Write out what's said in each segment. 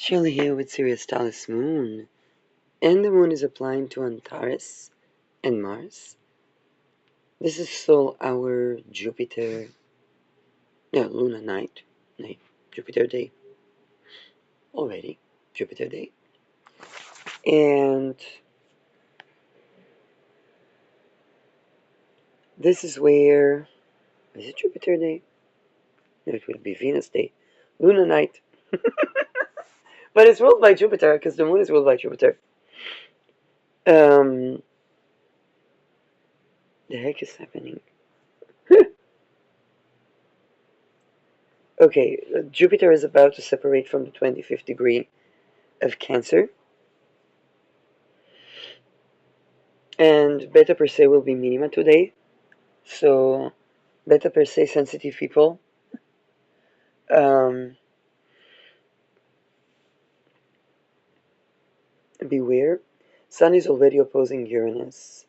Shirley here with Sirius Talis Moon, and the moon is applying to Antares and Mars. This is still our Luna night, Jupiter day, already, Jupiter day. And this is where, is it Jupiter day? No, it would be Venus day. Luna night. But it's ruled by Jupiter, because the moon is ruled by Jupiter. The heck is happening? Okay, Jupiter is about to separate from the 25th degree of Cancer, and Beta Persei will be minima today. So, Beta Persei sensitive people, um, beware. Sun is already opposing Uranus,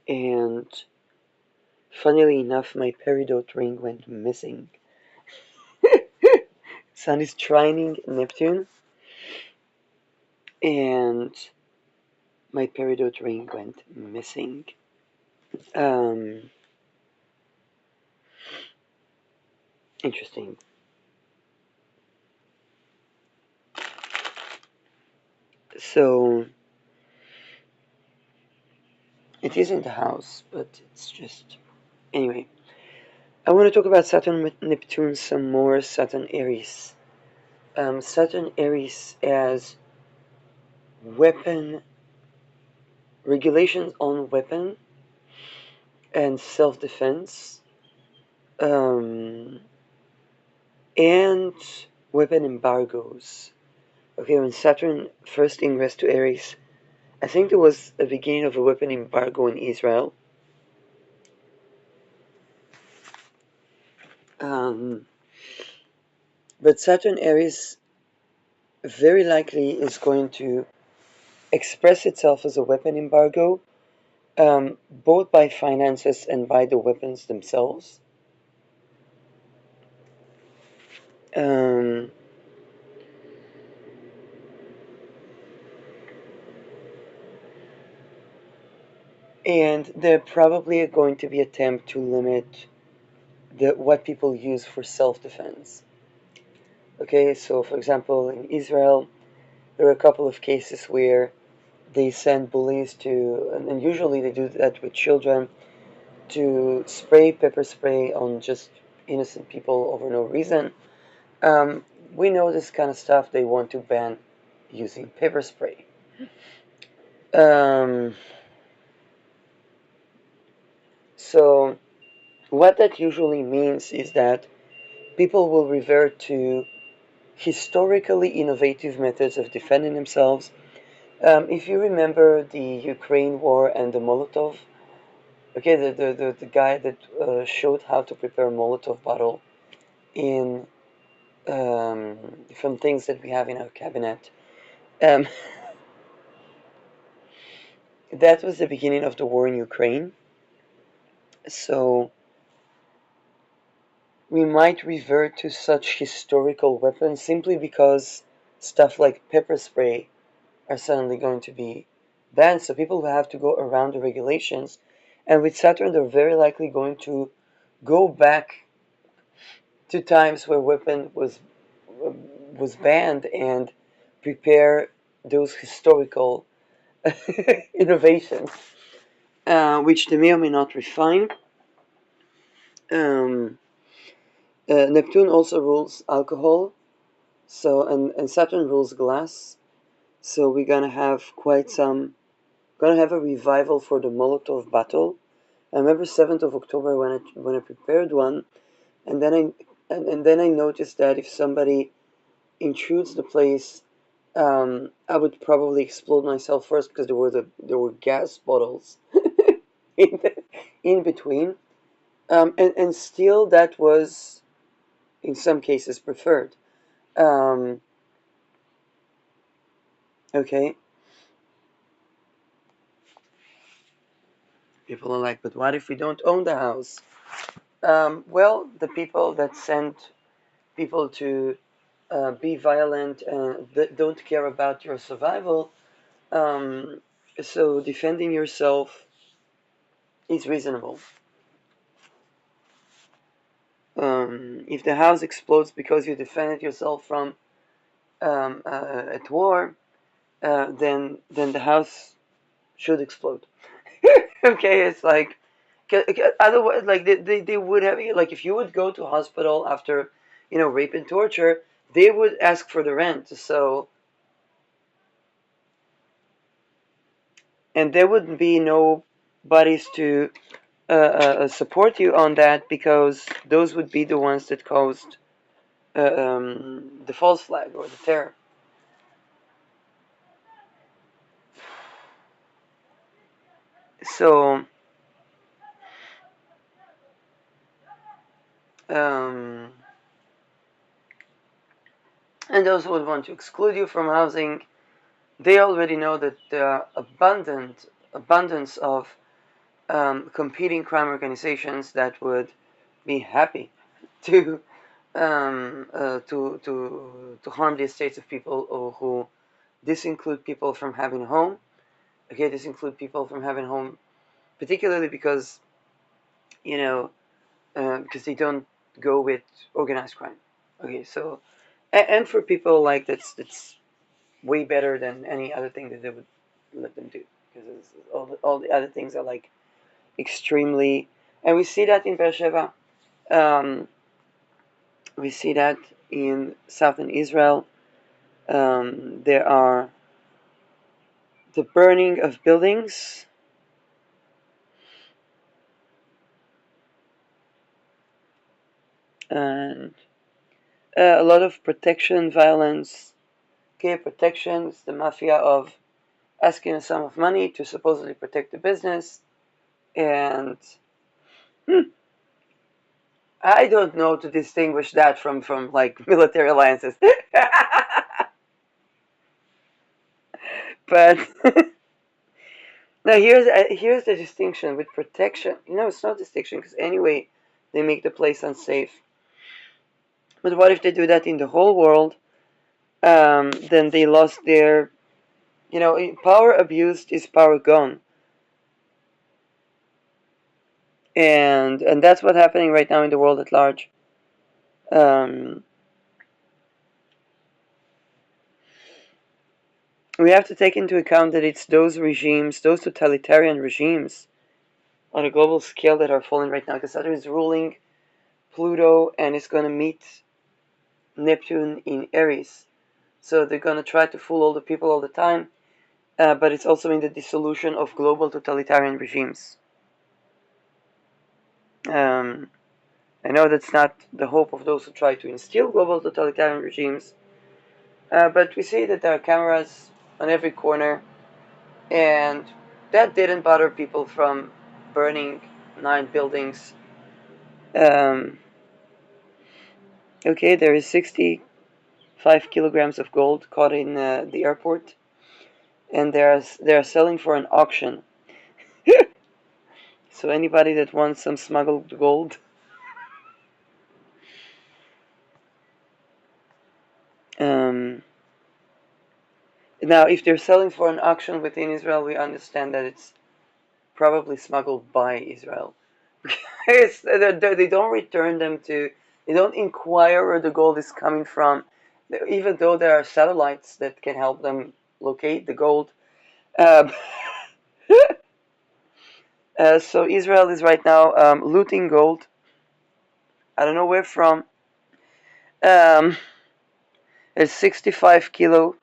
and funnily enough, my peridot ring went missing. Sun is trining Neptune, and my peridot ring went missing. Um, Interesting. So, it is in the house, but it's just. Anyway, I want to talk about Saturn Neptune some more, Saturn Aries. Saturn Aries as weapon regulations on weapon and self-defense, um, and weapon embargoes. Okay, when Saturn first ingressed to Aries, I think there was a beginning of a weapon embargo in Israel. Um, but Saturn Aries very likely is going to express itself as a weapon embargo, both by finances and by the weapons themselves. Um, and there probably are going to be attempt to limit what people use for self-defense. Okay, so for example, in Israel, there are a couple of cases where they send bullies to, and usually they do that with children, to spray pepper spray on just innocent people over no reason. We know this kind of stuff. They want to ban using pepper spray. Um, so what that usually means is that people will revert to historically innovative methods of defending themselves. If you remember the Ukraine war and the Molotov, okay, the guy that showed how to prepare a Molotov bottle in from things that we have in our cabinet, um, that was the beginning of the war in Ukraine. So we might revert to such historical weapons simply because stuff like pepper spray are suddenly going to be banned. So people will have to go around the regulations. And with Saturn, they're very likely going to go back to times where weapon was banned and prepare those historical innovations, which they may or may not refine. Um, Neptune also rules alcohol, so and Saturn rules glass. So we're gonna have a revival for the Molotov battle. I remember 7th of October when I prepared one, and then I noticed that if somebody intrudes the place, I would probably explode myself first because there were gas bottles in in between, and still that was in some cases preferred. Um, okay, people are like, but what if we don't own the house? Well, the people that send people to be violent and don't care about your survival. Um, so defending yourself is reasonable. If the house explodes because you defended yourself from at war, then the house should explode. Okay, it's like otherwise, like they would have, like, if you would go to hospital after, rape and torture, they would ask for the rent. So, and there would be no bodies to support you on that, because those would be the ones that caused the false flag or the terror. So, um, and those who would want to exclude you from housing, they already know that there are abundance of competing crime organizations that would be happy to to harm the estates of people, or who this include people from having a home. Okay, this include people from having a home, particularly because you know because they don't go with organized crime. Okay, so and for people like that's way better than any other thing that they would let them do, because all the other things are like extremely, and we see that in Beersheba. Um, we see that in southern Israel. There are the burning of buildings, and a lot of protection violence. Okay, protection is the mafia of asking a sum of money to supposedly protect the business, and hmm, I don't know to distinguish that from like military alliances. But now here's the distinction with protection. It's not distinction, because anyway, they make the place unsafe. But what if they do that in the whole world? Then they lost their, power abused is power gone, and that's what's happening right now in the world at large. Um, we have to take into account that it's those regimes, those totalitarian regimes on a global scale, that are falling right now. Because Saturn is ruling Pluto and is going to meet Neptune in Aries. So they're going to try to fool all the people all the time, but it's also in the dissolution of global totalitarian regimes. Um, I know that's not the hope of those who try to instill global totalitarian regimes, but we see that there are cameras on every corner, and that didn't bother people from burning 9 buildings. Um, okay, there is 65 kilograms of gold caught in the airport, and they are selling for an auction. So anybody that wants some smuggled gold. Um, Now, if they're selling for an auction within Israel, we understand that it's probably smuggled by Israel. They don't return them to, they don't inquire where the gold is coming from, even though there are satellites that can help them locate the gold. Um, so Israel is right now looting gold. I don't know where from. Um, it's 65 kilo.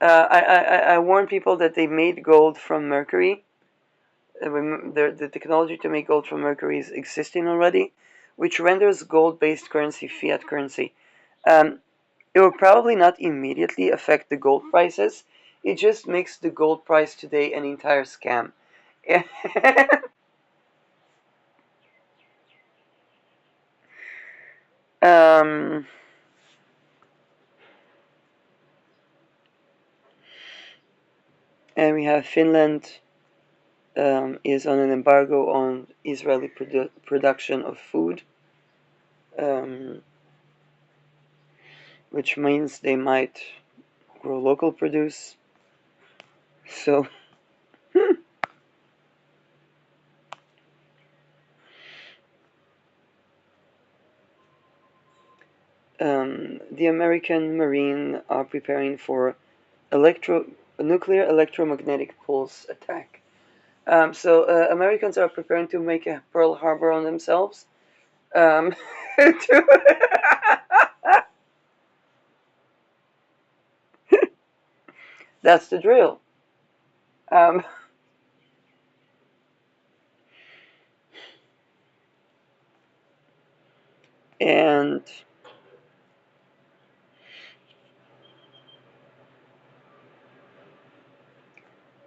I warn people that they made gold from mercury. The technology to make gold from mercury is existing already, which renders gold-based currency fiat currency. Um, it will probably not immediately affect the gold prices. It just makes the gold price today an entire scam. um, and we have Finland is on an embargo on Israeli production of food. Um, which means they might grow local produce. So the American Marine are preparing for nuclear electromagnetic pulse attack. So Americans are preparing to make a Pearl Harbor on themselves. That's the drill. Um, and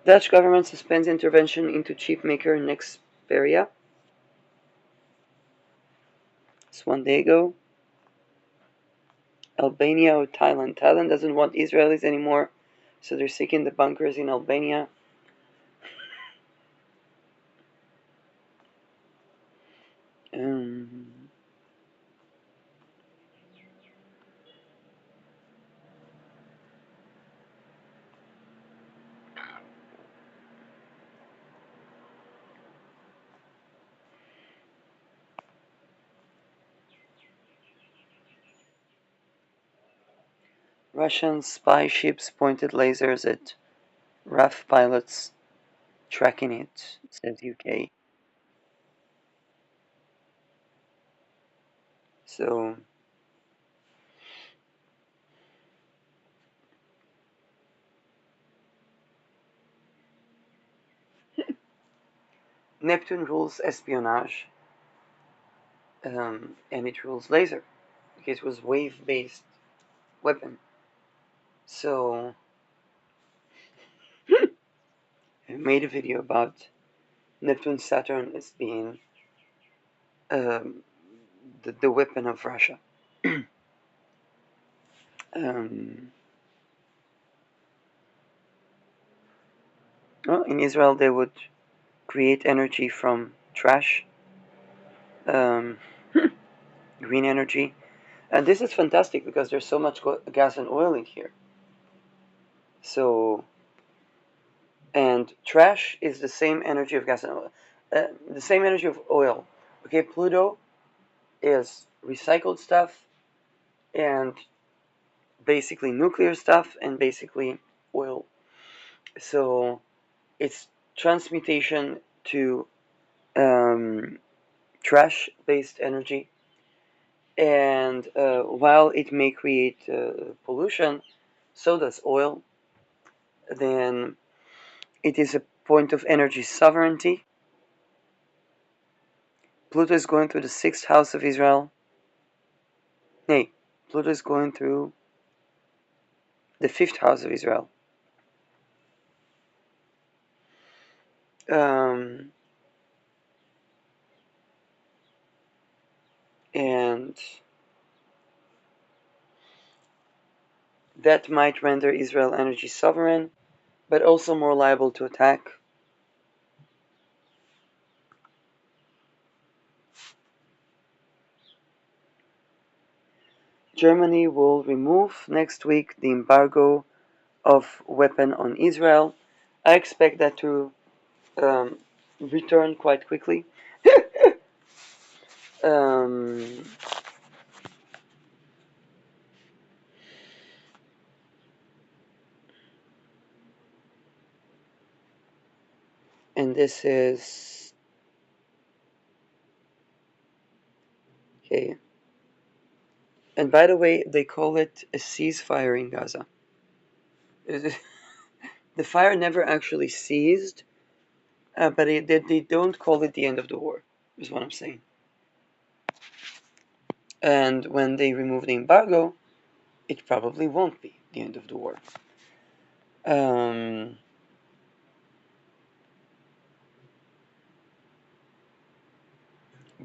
Dutch government suspends intervention into chip maker Nexperia. It's 1 day ago. Albania or Thailand. Thailand doesn't want Israelis anymore, so they're seeking the bunkers in Albania. Um, Russian spy ships pointed lasers at RAF pilots, tracking it, says UK. So Neptune rules espionage, and it rules laser because it was wave-based weapon. So I made a video about Neptune Saturn as being um, the weapon of Russia. um, well, in Israel, they would create energy from trash, um, green energy, and this is fantastic because there's so much gas and oil in here. So, and trash is the same energy of gas and oil, the same energy of oil. Okay, Pluto is recycled stuff and basically nuclear stuff and basically oil. So it's transmutation to um, trash based energy. And while it may create pollution, so does oil. Then it is a point of energy sovereignty. Pluto is going through the sixth house of Israel. Nay, Pluto is going through the fifth house of Israel. Um, and that might render Israel energy sovereign, but also more liable to attack. Germany will remove next week the embargo of weapon on Israel. I expect that to um, return quite quickly. um, and this is okay. And by the way, they call it a ceasefire in Gaza. The fire never actually ceased, but they don't call it the end of the war, is what I'm saying. And when they remove the embargo, it probably won't be the end of the war. Um,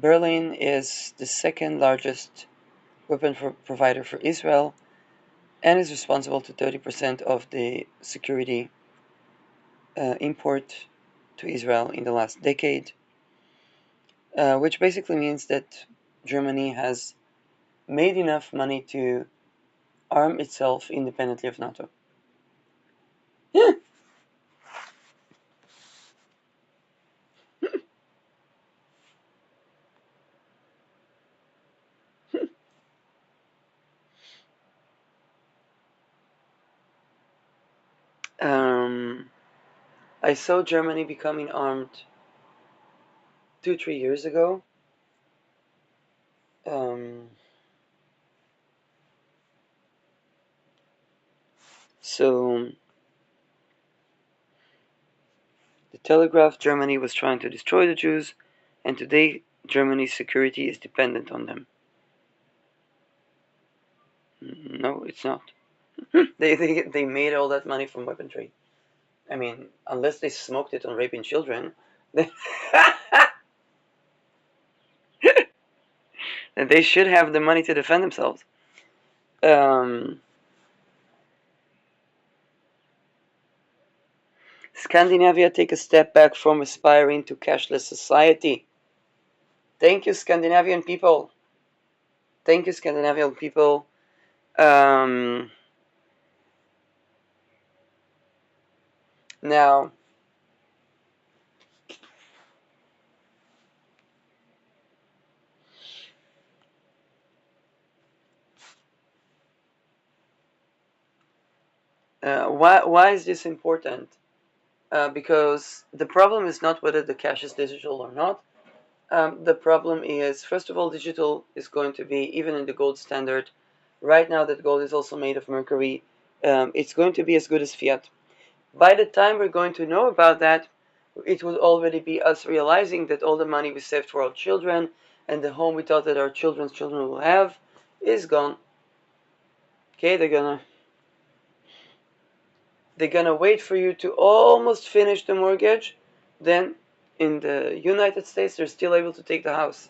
Berlin is the second largest weapon provider for Israel and is responsible to 30% of the security import to Israel in the last decade, which basically means that Germany has made enough money to arm itself independently of NATO. um, I saw Germany becoming armed 2, 3 years ago. Um, so the Telegraph, Germany was trying to destroy the Jews, and today Germany's security is dependent on them. No, it's not. They made all that money from weapon trade. I mean, unless they smoked it on raping children, then they should have the money to defend themselves. Um, Scandinavia take a step back from aspiring to cashless society. Thank you, Scandinavian people. Thank you, Scandinavian people. Um, Now, why is this important? Because the problem is not whether the cash is digital or not. The problem is, first of all, digital is going to be, even in the gold standard, right now that gold is also made of mercury, it's going to be as good as fiat. By the time we're going to know about that, it will already be us realizing that all the money we saved for our children and the home we thought that our children's children will have is gone. Okay, they're gonna wait for you to almost finish the mortgage. Then in the United States, they're still able to take the house.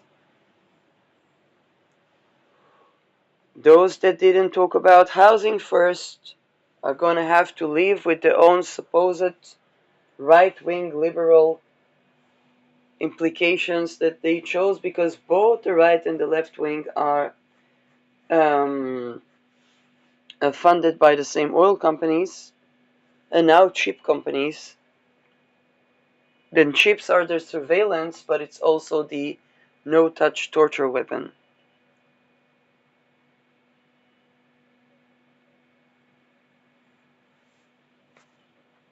Those that didn't talk about housing first are gonna have to live with their own supposed right-wing liberal implications that they chose, because both the right and the left wing are um, funded by the same oil companies, and now chip companies. Then chips are their surveillance, but it's also the no-touch torture weapon.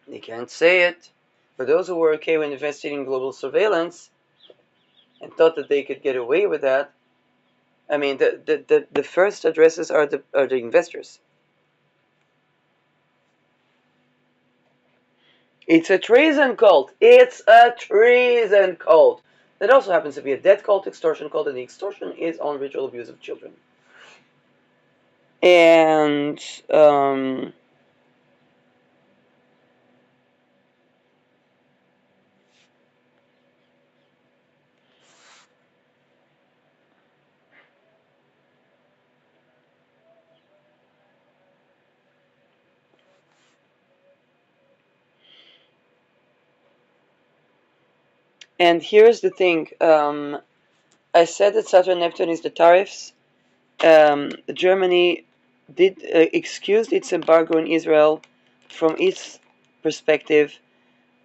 They can't say it, but those who were okay with investing in global surveillance and thought that they could get away with that, I mean, the first addresses are the investors. It's a treason cult. It's a treason cult. That also happens to be a debt cult, extortion cult, and the extortion is on ritual abuse of children. And um, and here's the thing. I said that Saturn Neptune is the tariffs. Germany did excused its embargo in Israel from its perspective,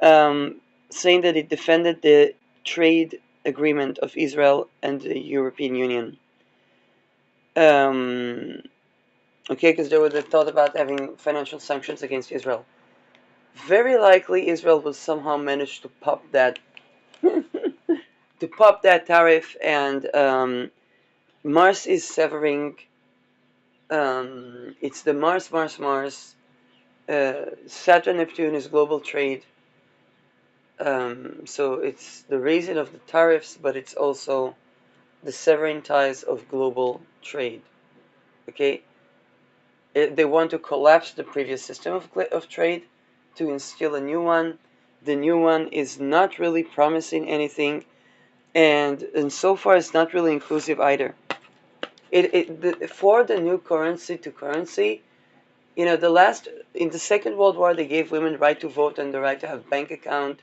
saying that it defended the trade agreement of Israel and the European Union. Okay, because there was a thought about having financial sanctions against Israel. Very likely, Israel will somehow manage to pop that tariff, and Mars is severing. It's the Mars. Saturn Neptune is global trade. So it's the reason of the tariffs, but it's also the severing ties of global trade. Okay, they want to collapse the previous system of trade to instill a new one. The new one is not really promising anything, and so far it's not really inclusive either. For the new currency to currency, the last in the Second World War they gave women the right to vote and the right to have a bank account.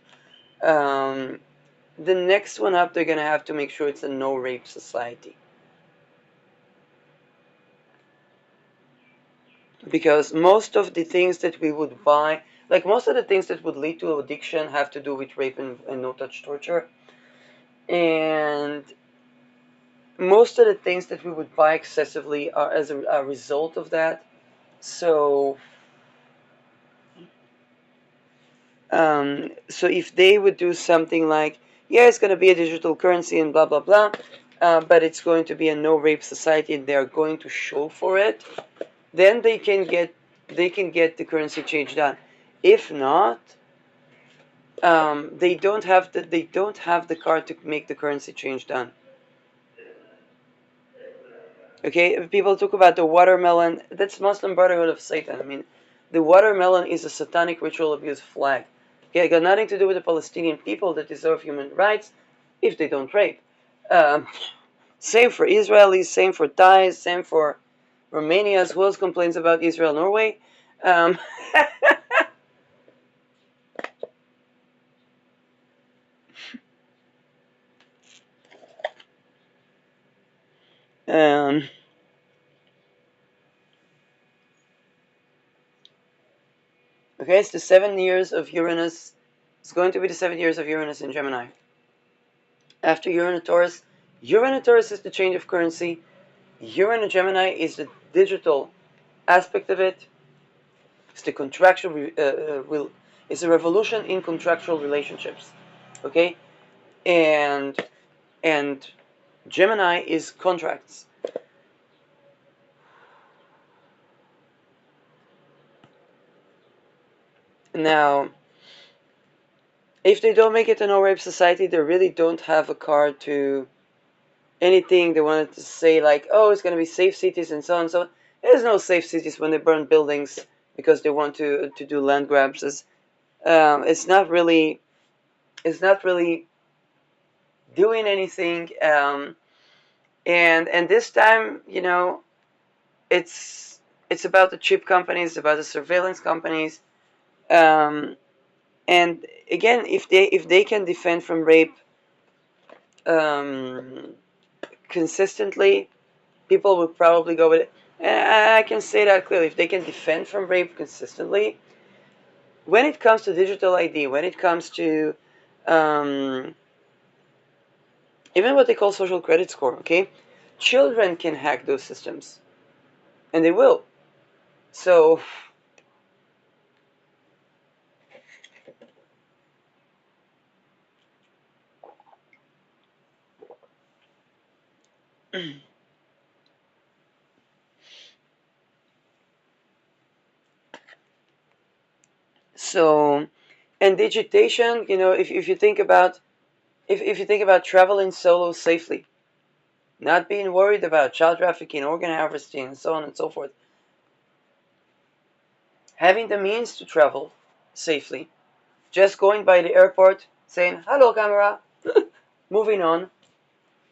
Um, the next one up, they're gonna have to make sure it's a no rape society. because most of the things that we would buy, like most of the things that would lead to addiction, have to do with rape and no-touch torture. And most of the things that we would buy excessively are as a result of that. So, so if they would do something like, yeah, it's going to be a digital currency and blah blah blah, but it's going to be a no-rape society, and they are going to show for it, then they can get the currency change done. If not, they don't have the card to make the currency change done. Okay, people talk about the watermelon. That's Muslim Brotherhood of Satan. I mean, the watermelon is a satanic ritual abuse flag. Okay, it got nothing to do with the Palestinian people that deserve human rights if they don't rape. Um, Same for Israelis, same for Thais, same for Romanians. Who else complains about Israel, Norway? Um, um, okay, it's the 7 years of Uranus. It's going to be the 7 years of Uranus in Gemini. After Uranus is the change of currency. Uranus Gemini is the digital aspect of it. It's the contractual. It's a revolution in contractual relationships. Okay, and and Gemini is contracts. Now, if they don't make it a no-rape society, they really don't have a card to anything they wanted to say, like, oh, it's going to be safe cities and so on and so on. There's no safe cities when they burn buildings because they want to do land grabs. It's not really doing anything. And this time, it's about the chip companies, about the surveillance companies. And again, if they can defend from rape um, consistently, people would probably go with it. And I can say that clearly. If they can defend from rape consistently, when it comes to digital ID, when it comes to um, even what they call social credit score, okay, children can hack those systems, and they will. So, so, and digitation, if you think about if you think about traveling solo safely, not being worried about child trafficking, organ harvesting, and so on and so forth, having the means to travel safely, just going by the airport, saying "Hello, camera," moving on.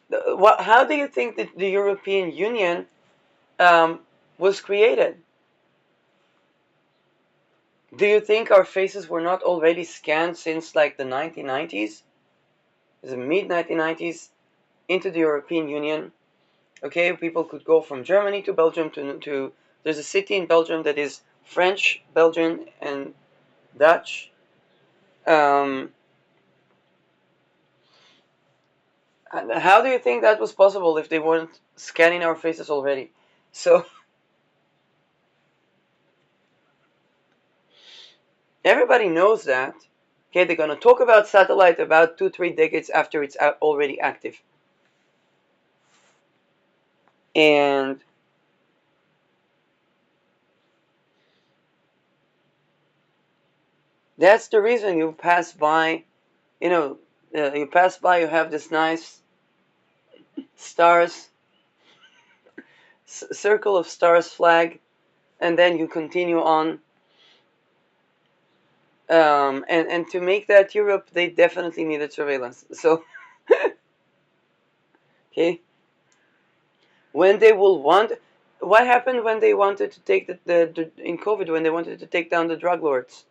How do you think that the European Union um, was created? Do you think our faces were not already scanned since like the 1990s, the mid 1990s, into the European Union? Okay, people could go from Germany to Belgium to there's a city in Belgium that is French, Belgian, and Dutch. Um, how do you think that was possible if they weren't scanning our faces already? So everybody knows that. Okay, they're gonna talk about satellite about 2-3 decades after it's already active, and that's the reason you pass by. You pass by. You have this nice stars, circle of stars flag, and then you continue on. And to make that Europe, they definitely needed surveillance. So, okay, when they will want, what happened when they wanted to take the in COVID, when they wanted to take down the drug lords?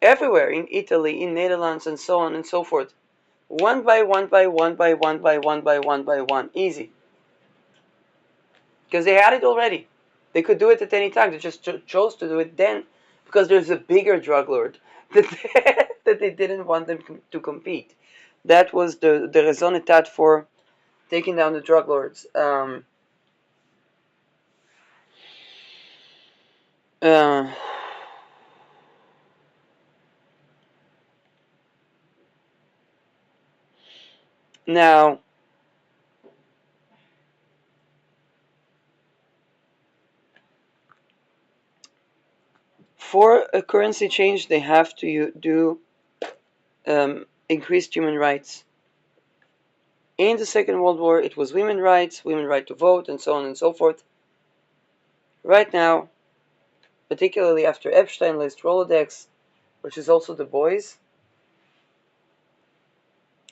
Everywhere in Italy, in Netherlands, and so on and so forth. One by one by one by one by one by one by one. Easy. Because they had it already. They could do it at any time. They just chose to do it then because there's a bigger drug lord that that they didn't want them to compete. That was the raison d'etat for taking down the drug lords. Uh, Now, for a currency change, they have to do increased human rights. In the Second World War, it was women's rights, women's right to vote, and so on and so forth. Right now, particularly after Epstein list Rolodex, which is also the boys,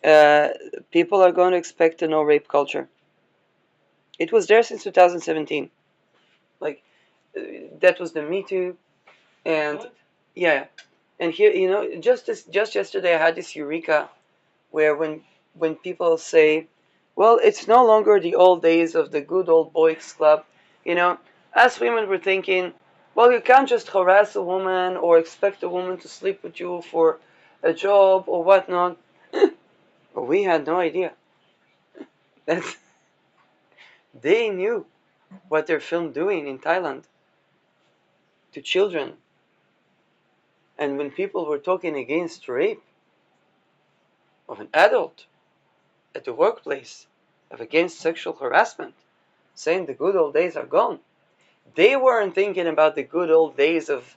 uh, people are going to expect a no rape culture. It was there since 2017. Like, that was the Me Too, and what? Yeah. And here, just yesterday I had this eureka where when people say, well, it's no longer the old days of the good old boys club, you know, us women were thinking, well, you can't just harass a woman or expect a woman to sleep with you for a job or whatnot. But we had no idea that they knew what they're filmed doing in Thailand to children. And when people were talking against rape of an adult at the workplace, of against sexual harassment, saying the good old days are gone, they weren't thinking about the good old days of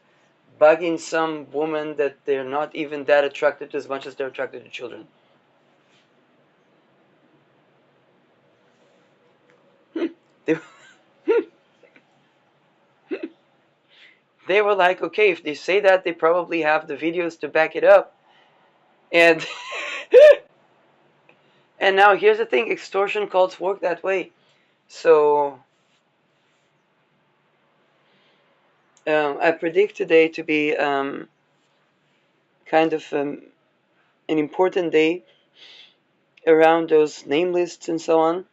bugging some woman that they're not even that attracted to as much as they're attracted to children. they, they were like, okay, if they say that, they probably have the videos to back it up. And and now here's the thing: extortion cults work that way. So I predict today to be kind of an important day around those name lists and so on.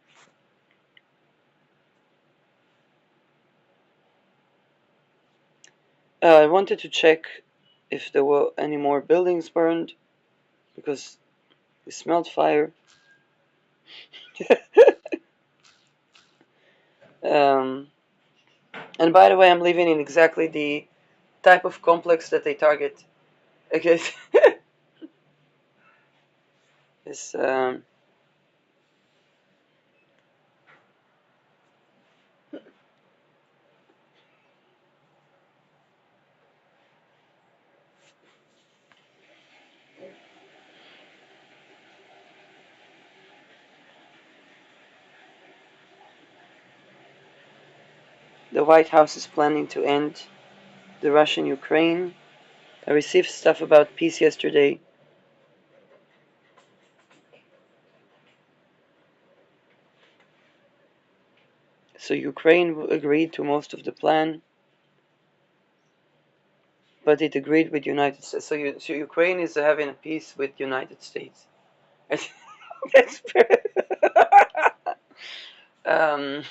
I wanted to check if there were any more buildings burned because we smelled fire. um, and by the way, I'm living in exactly the type of complex that they target. Okay, it's the White House is planning to end the Russian-Ukraine. I received stuff about peace yesterday. So Ukraine agreed to most of the plan, but it agreed with United States. So Ukraine is having a peace with United States. That's um,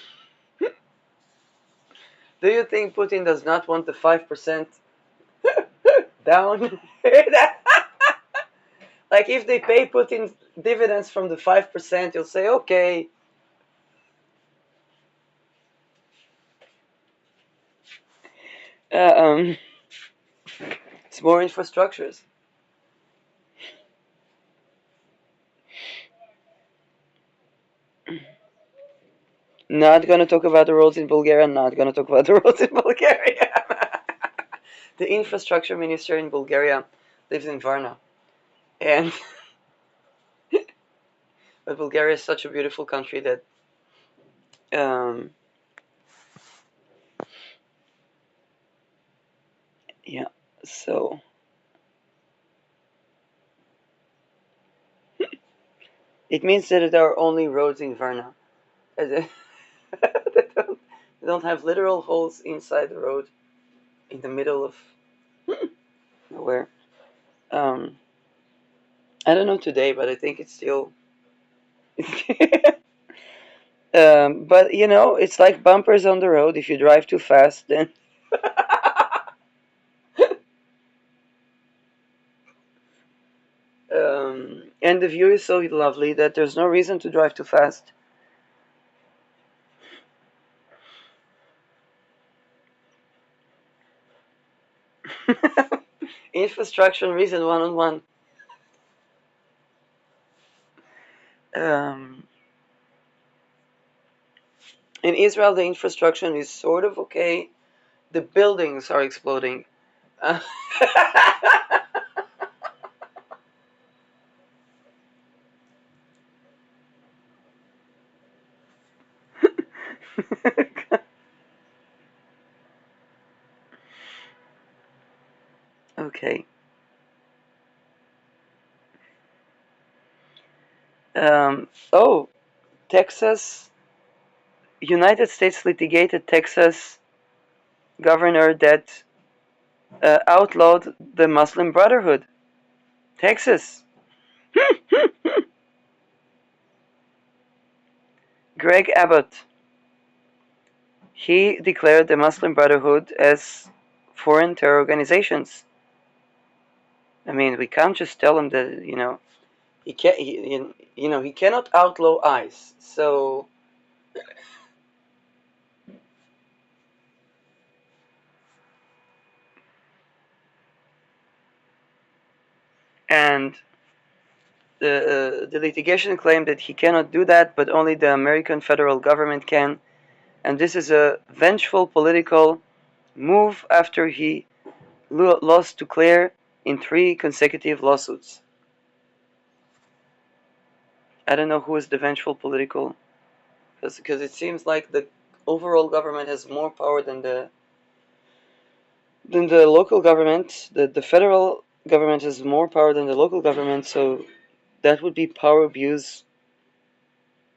do you think Putin does not want the 5% down? Like if they pay Putin dividends from the 5%, you'll say okay. Uh, um, it's more infrastructures. Not gonna talk about the roads in Bulgaria. Not gonna talk about the roads in Bulgaria. The infrastructure minister in Bulgaria lives in Varna, and but Bulgaria is such a beautiful country that um, yeah. So it means that there are only roads in Varna. They don't have literal holes inside the road in the middle of nowhere. Um, I don't know today, but I think it's still. But it's like bumpers on the road. If you drive too fast, then and the view is so lovely that there's no reason to drive too fast. Infrastructure reason one on one. Um, in Israel, the infrastructure is sort of okay. The buildings are exploding. Okay. Oh, Texas, United States litigated Texas governor that outlawed the Muslim Brotherhood. Texas. Greg Abbott. He declared the Muslim Brotherhood as foreign terror organizations. I mean, we can't just tell him that he can't. He cannot outlaw ICE. So, and the litigation claimed that he cannot do that, but only the American federal government can. And this is a vengeful political move after he lost to Claire in 3 consecutive lawsuits. I don't know who is the vengeful political, because it seems like the overall government has more power than the local government. The federal government has more power than the local government, so that would be power abuse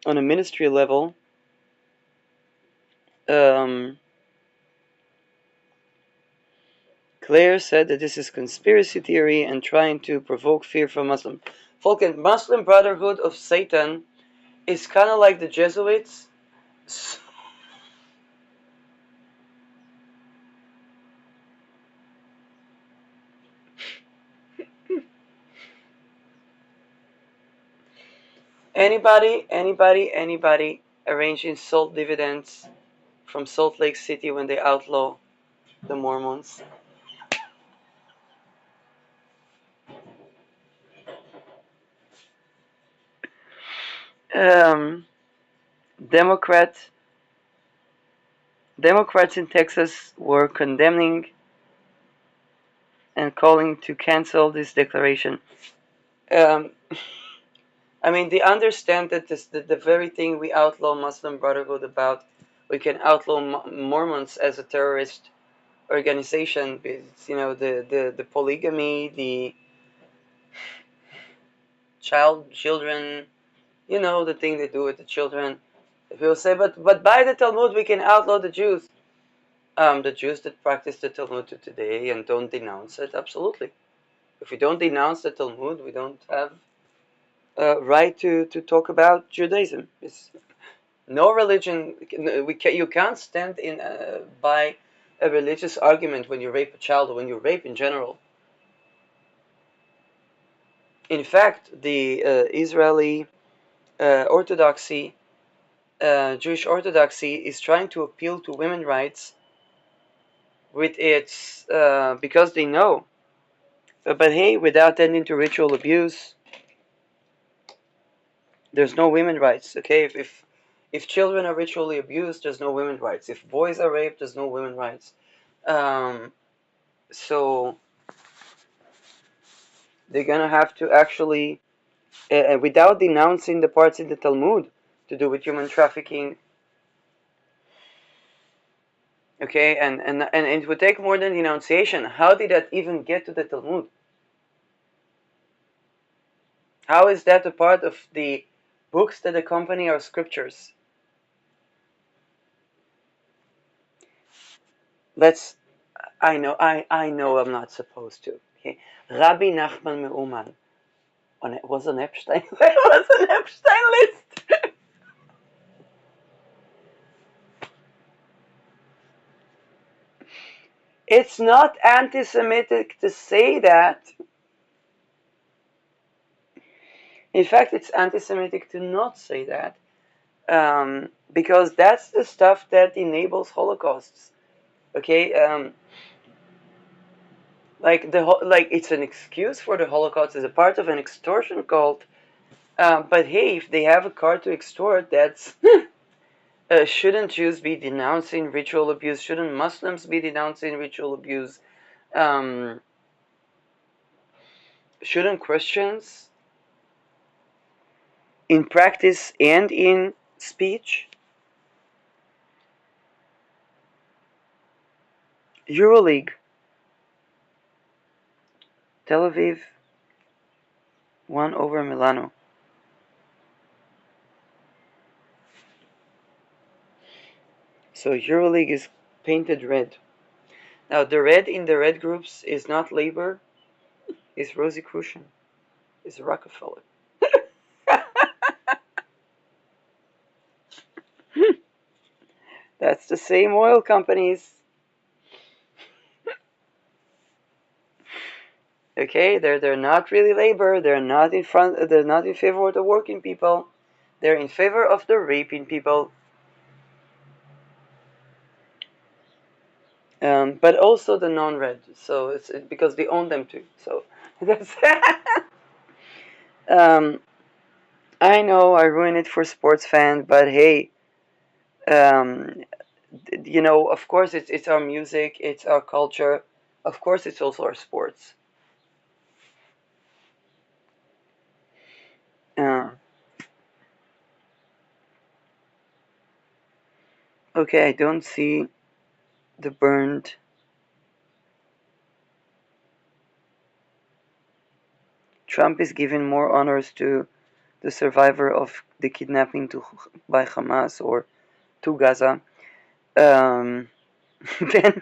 on a ministry level. Um, Claire said that this is conspiracy theory and trying to provoke fear from Muslim. Folken, Muslim Brotherhood of Satan is kind of like the Jesuits. Anybody arranging salt dividends from Salt Lake City when they outlaw the Mormons? Um, Democrat Democrats in Texas were condemning and calling to cancel this declaration. Um, I mean, they understand that the very thing we outlaw Muslim Brotherhood about, we can outlaw Mormons as a terrorist organization. It's, the polygamy, the children, the thing they do with the children. If people say, but by the Talmud we can outlaw the Jews. The Jews that practice the Talmud to today and don't denounce it, absolutely. If we don't denounce the Talmud, we don't have a right to talk about Judaism. It's no religion. You can't stand in by a religious argument when you rape a child or when you rape in general. In fact, the Israeli Orthodoxy, Jewish Orthodoxy, is trying to appeal to women's rights with its because they know. But hey, without ending to ritual abuse, there's no women's rights. Okay, if children are ritually abused, there's no women's rights. If boys are raped, there's no women's rights. Um, so they're gonna have to actually, without denouncing the parts in the Talmud to do with human trafficking. Okay, and it would take more than denunciation. How did that even get to the Talmud? How is that a part of the books that accompany our scriptures? Let's. I know I'm not supposed to. Okay, Rabbi Nachman Meuman. It was an Epstein. It was an Epstein list. It's not anti-Semitic to say that. In fact, it's anti-Semitic to not say that, because that's the stuff that enables holocausts. Okay, like it's an excuse for the Holocaust as a part of an extortion cult. But hey, if they have a card to extort, that's shouldn't Jews be denouncing ritual abuse? Shouldn't Muslims be denouncing ritual abuse? Um, shouldn't Christians, in practice and in speech? EuroLeague, Tel Aviv won over Milano. So EuroLeague is painted red. Now the red in the red groups is not Labor, is Rosicrucian, is Rockefeller. That's the same oil companies. Okay, they're not really labor. They're not in front. They're not in favor of the working people. They're in favor of the raping people. But also the non-red. So it's because they own them too. So that's. um, I know I ruin it for sports fans, but hey, um, of course it's our music, it's our culture. Of course, it's also our sports. Uh, okay, I don't see the burned. Trump is giving more honors to the survivor of the kidnapping by Hamas or to Gaza um, than,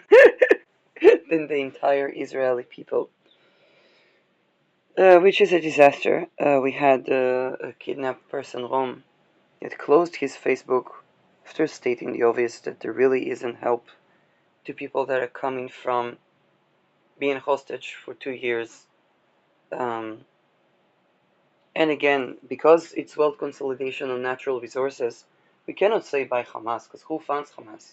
than the entire Israeli people, which is a disaster. We had a kidnapped person, Rom, that closed his Facebook after stating the obvious that there really isn't help to people that are coming from being hostage for 2 years. Um, and again, because it's wealth consolidation on natural resources, we cannot say by Hamas, because who funds Hamas?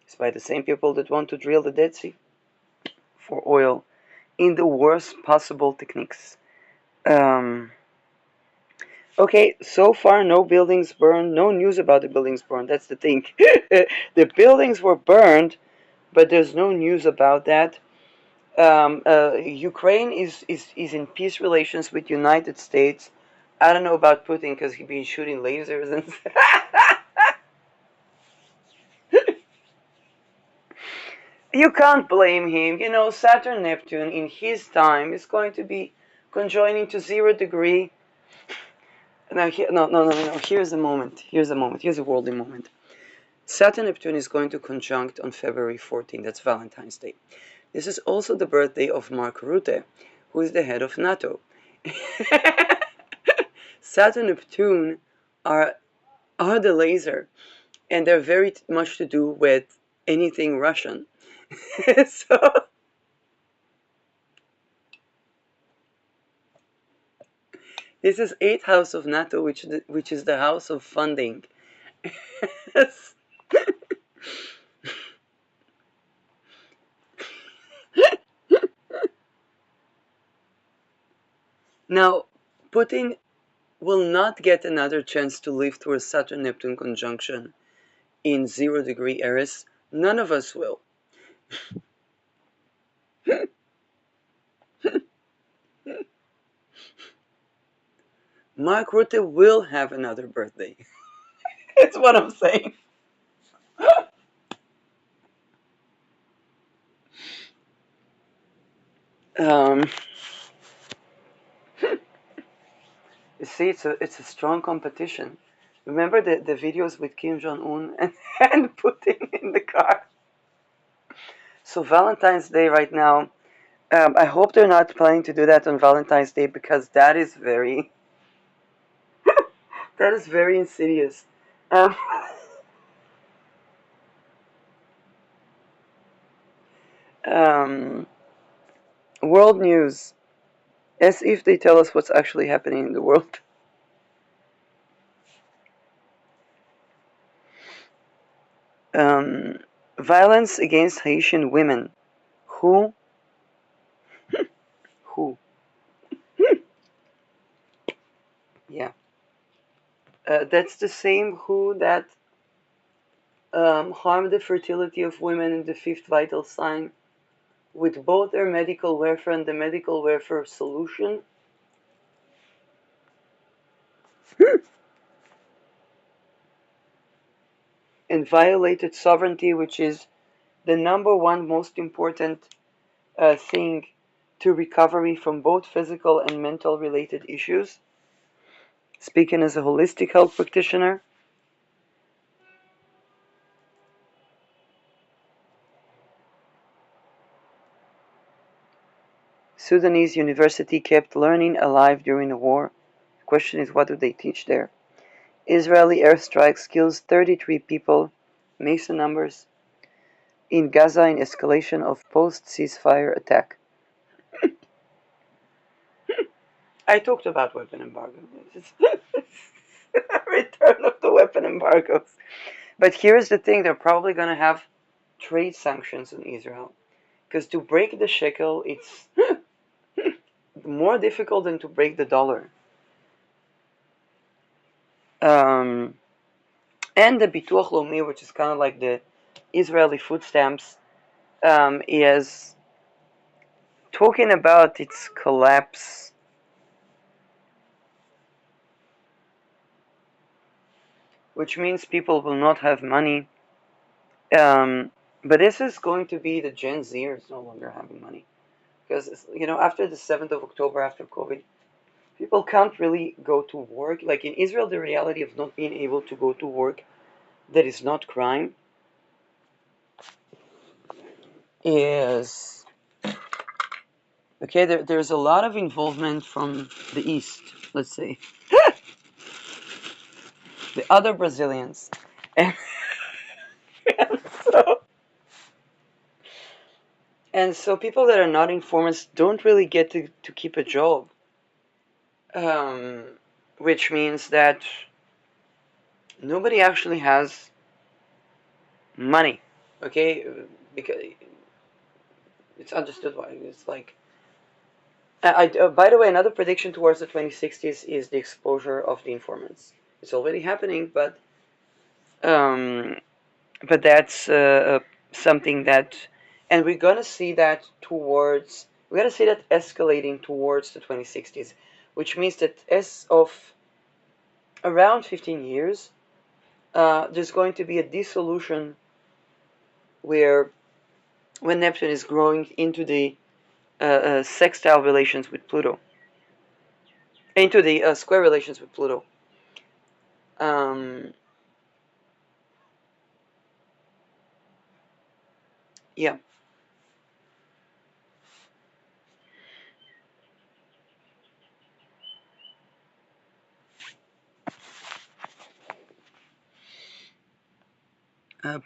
It's by the same people that want to drill the Dead Sea for oil in the worst possible techniques. Um, okay, so far no buildings burned, no news about the buildings burned. That's the thing. The buildings were burned, but there's no news about that. Ukraine is in peace relations with United States. I don't know about Putin because he's been shooting lasers and you can't blame him. Saturn Neptune in his time is going to be conjoining to 0 degree. Now, no. Here's a moment. Here's a moment. Here's a worldly moment. Saturn Neptune is going to conjunct on February 14th. That's Valentine's Day. This is also the birthday of Mark Rutte, who is the head of NATO. Saturn Neptune are the laser, and they're very much to do with anything Russian. So this is 8th house of NATO, which is the house of funding. Now, Putin will not get another chance to live through a Saturn Neptune conjunction in 0 degree Eris. None of us will. Mark Rutte will have another birthday. That's what I'm saying. Um, you see, it's a strong competition. Remember the videos with Kim Jong Un and Putin in the car. So Valentine's Day right now. I hope they're not planning to do that on Valentine's Day because that is very insidious. Um, Um, world news, as if they tell us what's actually happening in the world. Um, violence against Haitian women. Who? Who? Yeah. That's the same who that harmed the fertility of women in the fifth vital sign with both their medical welfare and the medical welfare solution. And violated sovereignty, which is the number one most important thing to recovery from both physical and mental related issues. Speaking as a holistic health practitioner, Sudanese university kept learning alive during the war. The question is, what do they teach there? Israeli airstrikes kills 33 people, Mason numbers, in Gaza in escalation of post-ceasefire attack. I talked about weapon embargo. Return of the weapon embargoes. But here's the thing, they're probably going to have trade sanctions on Israel. Because to break the shekel, it's more difficult than to break the dollar. Um, and the Bituach Leumi, which is kind of like the Israeli food stamps, is talking about its collapse, which means people will not have money. But this is going to be the Gen Zers no longer having money. Because, after the 7th of October, after COVID, people can't really go to work. Like in Israel, the reality of not being able to go to work that is not crime is okay. There's a lot of involvement from the East, let's say, the other Brazilians, and, so and so people that are not informants don't really get to keep a job, um, which means that nobody actually has money. Okay, because it's understood why it's like. By the way, another prediction towards the 2060s is the exposure of the informants. It's already happening, um, but that's something that, and we're gonna see that escalating towards the 2060s, which means that as of around 15 years, there's going to be a dissolution where when Neptune is growing into the sextile relations with Pluto, into the square relations with Pluto. Um, yeah.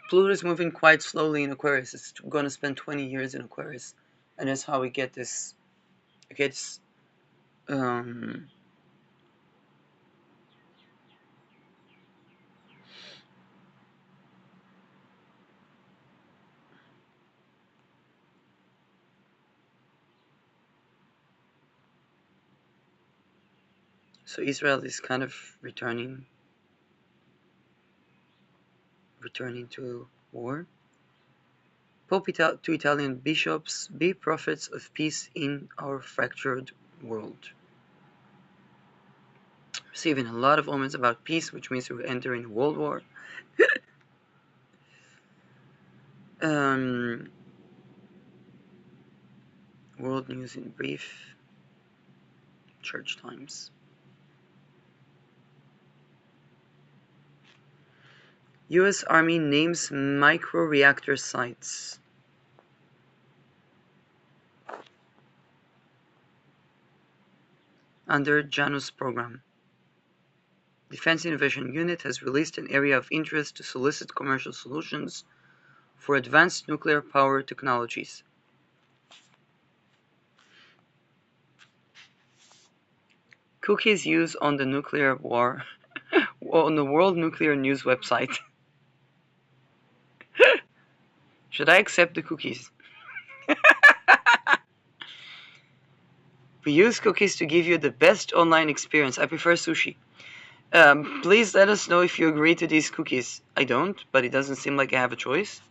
Pluto is moving quite slowly in Aquarius. It's going to spend 20 years in Aquarius, and that's how we get this. It gets so Israel is kind of returning to war. Pope to Italian bishops, be prophets of peace in our fractured world. Receiving a lot of omens about peace, which means we're entering a world war. World news in brief. Church Times. U.S. Army names microreactor sites. Under Janus program. Defense Innovation Unit has released an area of interest to solicit commercial solutions for advanced nuclear power technologies. Cookies used on the nuclear war, on the World Nuclear News website. Should I accept the cookies? We use cookies to give you the best online experience. I prefer sushi. Please let us know if you agree to these cookies. I don't, but it doesn't seem like I have a choice.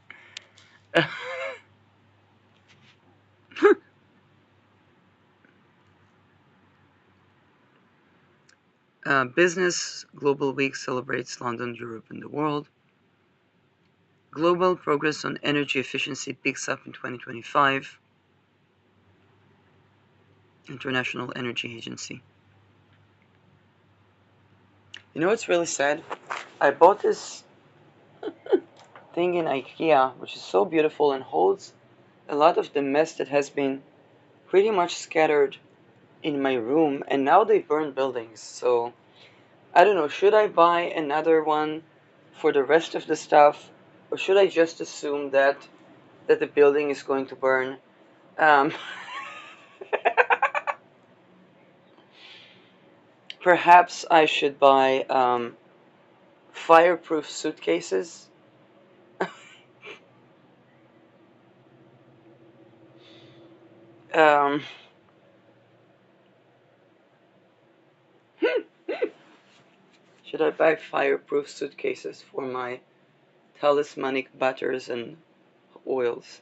Business Global Week celebrates London, Europe, and the world. Global progress on energy efficiency picks up in 2025. International Energy Agency. You know what's really sad? I bought this thing in IKEA, which is so beautiful and holds a lot of the mess that has been pretty much scattered in my room, and now they burn buildings. So I don't know, should I buy another one for the rest of the stuff, or should I just assume that the building is going to burn? Um, Perhaps I should buy fireproof suitcases. um, should I buy fireproof suitcases for my talismanic butters and oils?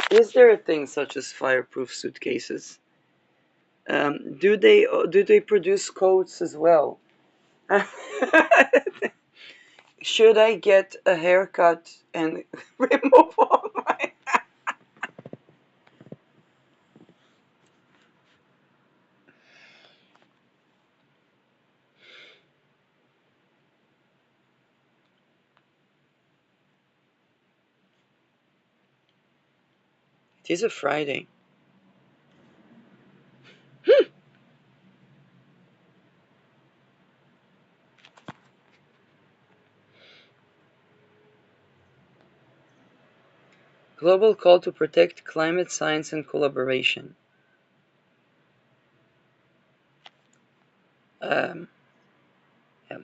Is there a thing such as fireproof suitcases? Do they produce coats as well? Should I get a haircut and remove all my? It is a Friday. Global call to protect climate science and collaboration. Um, yeah.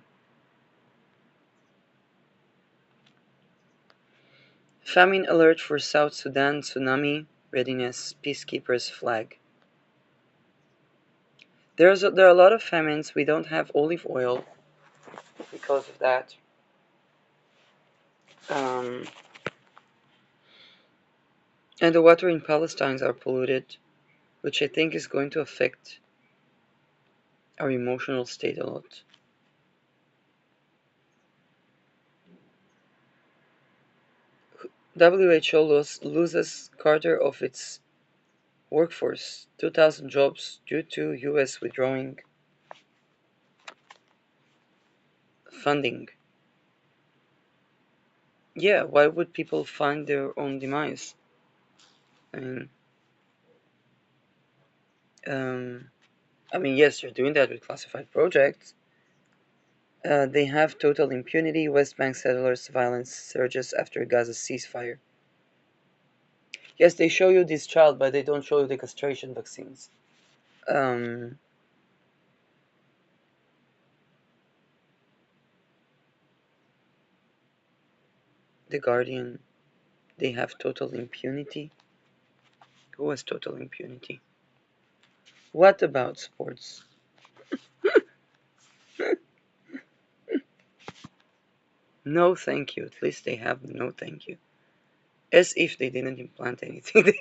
Famine alert for South Sudan tsunami readiness peacekeepers flag. There are a lot of famines. We don't have olive oil because of that. Um, and the water in Palestine are polluted, which I think is going to affect our emotional state a lot. WHO loses quarter of its workforce, 2,000 jobs due to US withdrawing funding. Yeah, why would people find their own demise? I mean, um, yes, you're doing that with classified projects. They have total impunity. West Bank settlers' violence surges after Gaza ceasefire. Yes, they show you this child, but they don't show you the castration vaccines. Um, the Guardian, they have total impunity. Who has total impunity? What about sports? No, thank you. At least they have no thank you. As if they didn't implant anything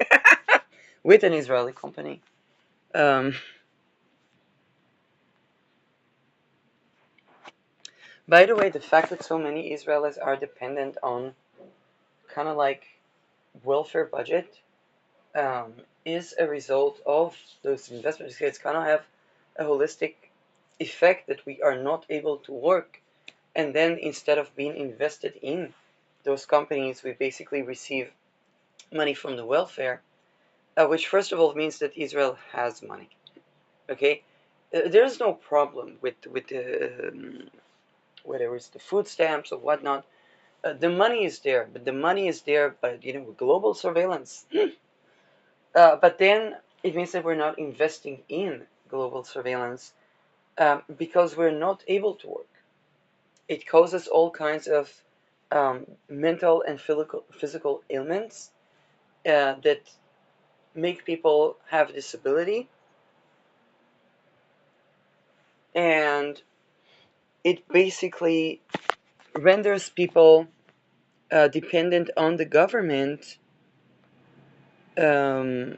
with an Israeli company. Um, by the way, the fact that so many Israelis are dependent on kind of like welfare budget um, is a result of those investments. It's kind of have a holistic effect that we are not able to work, and then instead of being invested in those companies, we basically receive money from the welfare, which first of all means that Israel has money. Okay, there's no problem with the whether it's the food stamps or whatnot. The money is there, but the money is there by global surveillance. But then It means that we're not investing in global surveillance because we're not able to work. It causes all kinds of mental and physical ailments that make people have disability, and it basically renders people dependent on the government. Um,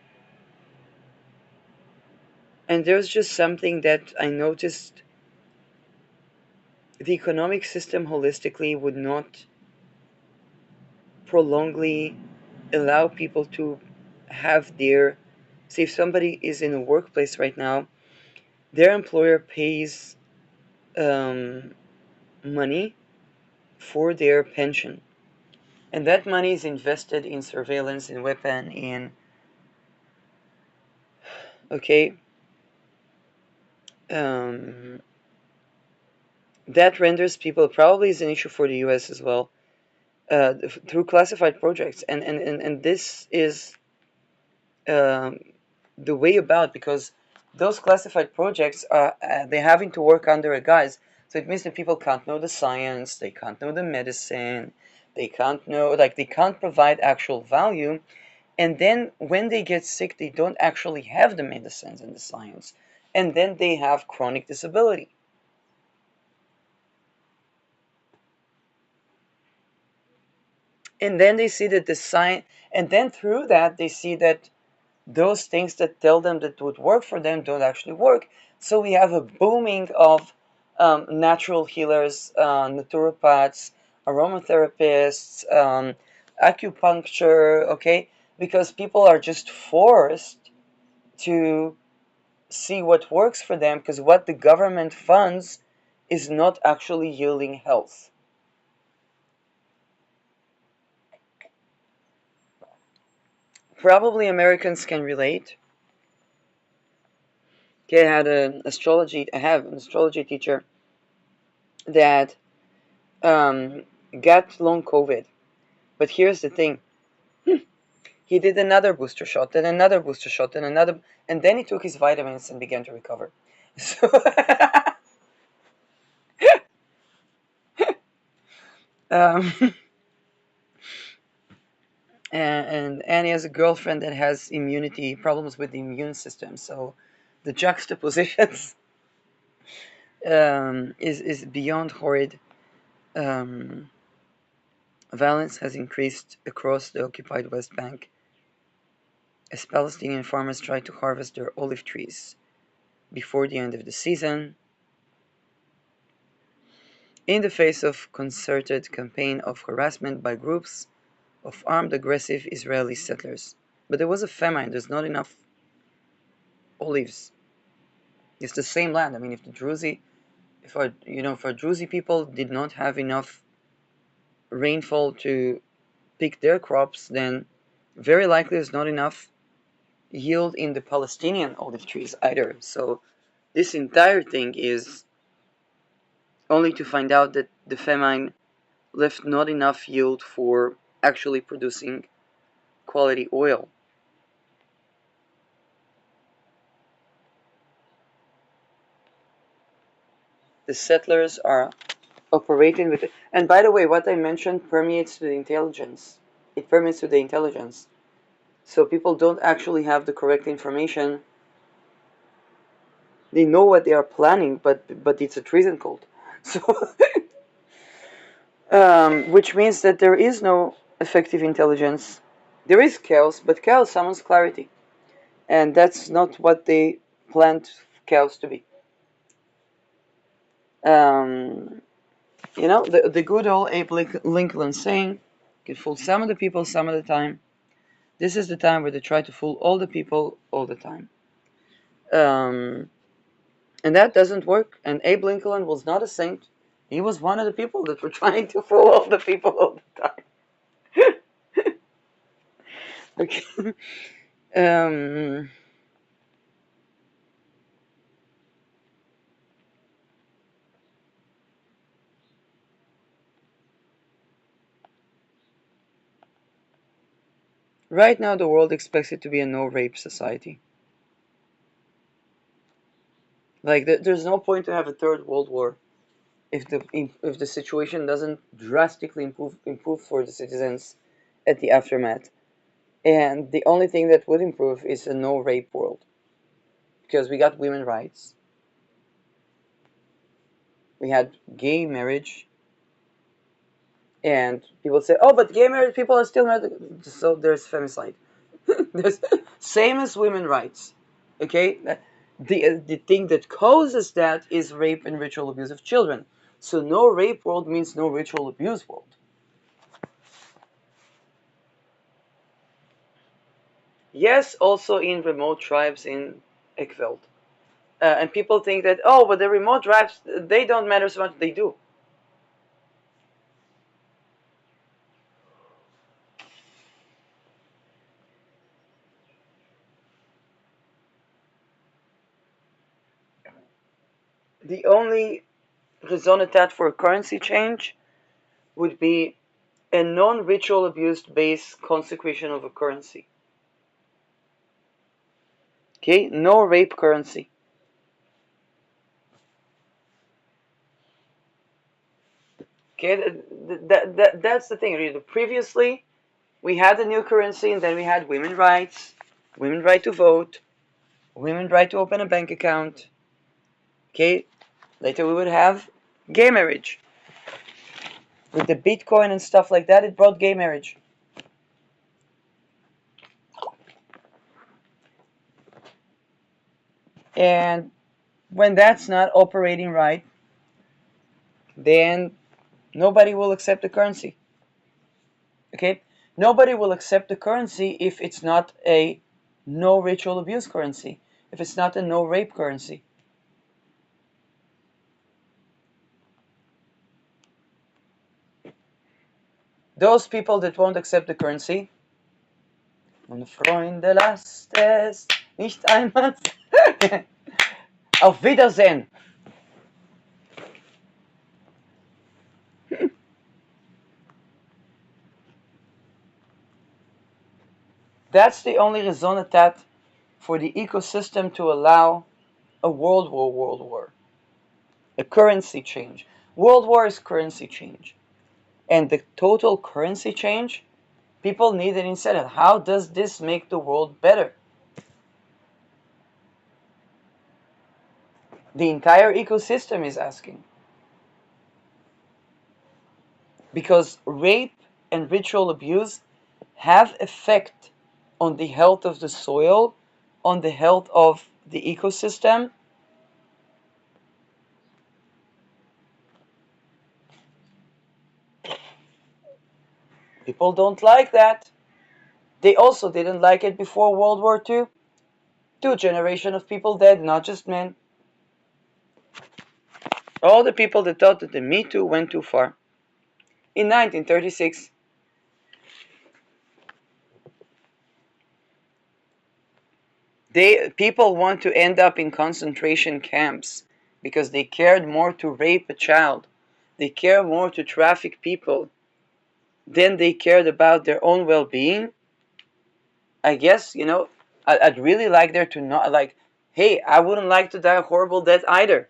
and there's just something that I noticed: the economic system holistically would not prolongly allow people to have their, say, if somebody is in a workplace right now, their employer pays um, money for their pension, and that money is invested in surveillance, in weapon, in, okay, um, that renders people, probably is an issue for the US as well, through classified projects, and this is um, the way about, because those classified projects are they're having to work under a guise. So it means that people can't know the science, they can't know the medicine, they can't know, like, they can't provide actual value, and then when they get sick they don't actually have the medicines and the science, and then they have chronic disability. And then they see that the science, and then through that they see that those things that tell them that would work for them don't actually work. So we have a booming of natural healers, naturopaths, aromatherapists, acupuncture, okay? Because people are just forced to see what works for them, because what the government funds is not actually yielding health. Probably Americans can relate. Okay, I have an astrology teacher that got long COVID. But here's the thing: he did another booster shot, and another booster shot, and another, and then he took his vitamins and began to recover. So, um, and Annie has a girlfriend that has immunity problems with the immune system. So, the juxtapositions is beyond horrid. Um, Violence has increased across the occupied West Bank as Palestinian farmers try to harvest their olive trees before the end of the season, in the face of concerted campaign of harassment by groups of armed aggressive Israeli settlers. But there was a famine, there's not enough olives. It's the same land. I mean, if our Druze people did not have enough rainfall to pick their crops, then very likely there's not enough yield in the Palestinian olive trees either. So this entire thing is only to find out that the famine left not enough yield for actually producing quality oil. The settlers are operating with it. And by the way, what I mentioned permeates to the intelligence. It permeates to the intelligence. So people don't actually have the correct information. They know what they are planning, but it's a treason cult. So, which means that there is no effective intelligence. There is chaos, but chaos summons clarity, and that's not what they planned chaos to be. Um, the good old Abe Lincoln saying, "You can fool some of the people some of the time. This is the time where they try to fool all the people all the time." Um, and that doesn't work. And Abe Lincoln was not a saint. He was one of the people that were trying to fool all the people all the time. Okay. Um, right now, the world expects it to be a no-rape society. Like, there's no point to have a third world war if the situation doesn't drastically improve for the citizens at the aftermath. And the only thing that would improve is a no rape world, because we got women rights, we had gay marriage, and people say, oh, but gay marriage people are still married. So there's femicide. There's same as women rights. Okay, the thing that causes that is rape and ritual abuse of children. So no rape world means no ritual abuse world. Yes, also in remote tribes in Ekveld. And people think that, oh, but the remote tribes, they don't matter so much. They do. The only raison d'etat for a currency change would be a non-ritual abuse-based consecration of a currency. Okay, no rape currency. Okay, that's the thing. Really. Previously, we had a new currency, and then we had women's rights, women's right to vote, women's right to open a bank account. Okay, later we would have gay marriage. With the Bitcoin and stuff like that, it brought gay marriage. And when that's not operating right, then nobody will accept the currency. Okay? Nobody will accept the currency if it's not a no ritual abuse currency, if it's not a no rape currency. Those people that won't accept the currency, und Freunde lasst es nicht einmal. Auf Wiedersehen. That's the only raison d'etat for the ecosystem to allow a world war, a currency change. World war is currency change. And the total currency change, people need an incentive. How does this make the world better? The entire ecosystem is asking. Because rape and ritual abuse have effect on the health of the soil, on the health of the ecosystem. People don't like that. They also didn't like it before World War II. 2 generations of people dead, not just men. All the people that thought that the Me Too went too far. In 1936, people want to end up in concentration camps because they cared more to rape a child. They care more to traffic people than they cared about their own well-being. I guess, I'd really like there to not, like, hey, I wouldn't like to die a horrible death either.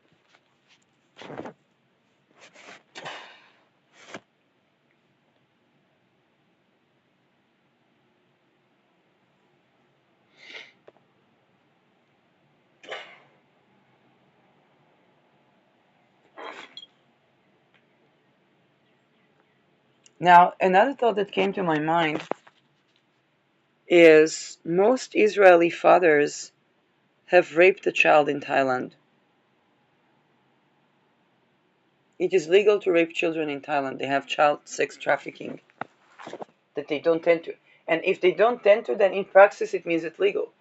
Now, another thought that came to my mind is most Israeli fathers have raped a child in Thailand. It is legal to rape children in Thailand. They have child sex trafficking that they don't tend to. And if they don't tend to, then in practice it means it's legal.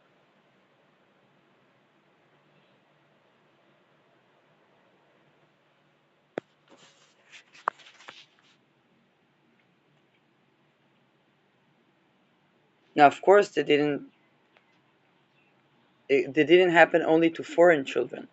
Now, of course, they didn't happen only to foreign children.